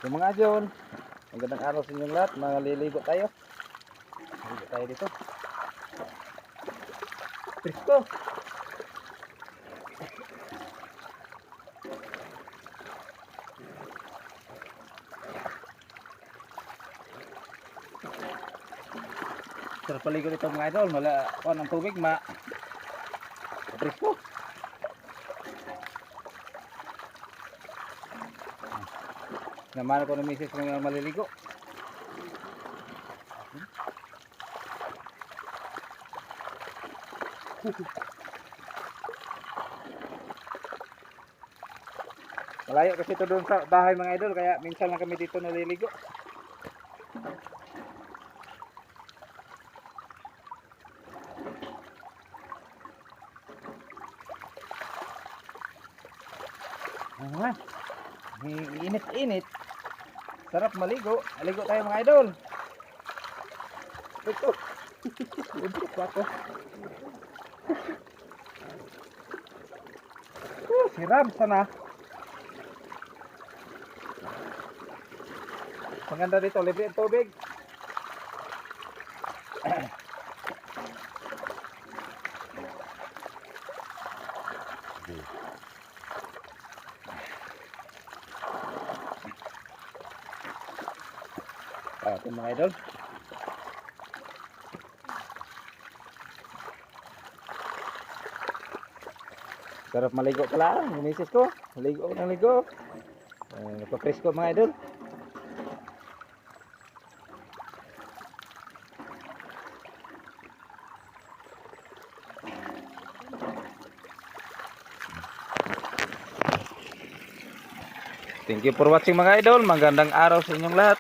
So mga John, magandang araw sa inyong lahat. Maliligo tayo. Maliligo tayo dito. Presko. Sarap paligo dito mga idol. Mala ako ng tubig presko. Naman ako ng misis ng maliligo. Malayo kasi ito doon sa bahay mga idol, kaya minsan lang kami dito naliligo. Init-init. Sarap maligo. Maligo tayo mga idol. Ito. Udok ako. Sirab sana. Maganda dito, libre ang tubig. Ito mga idol. Sarap maligo pala. Yung misis ko. Maligo ng ligo. Nagpapresko mga idol. Thank you for watching mga idol. Magandang araw sa inyong lahat.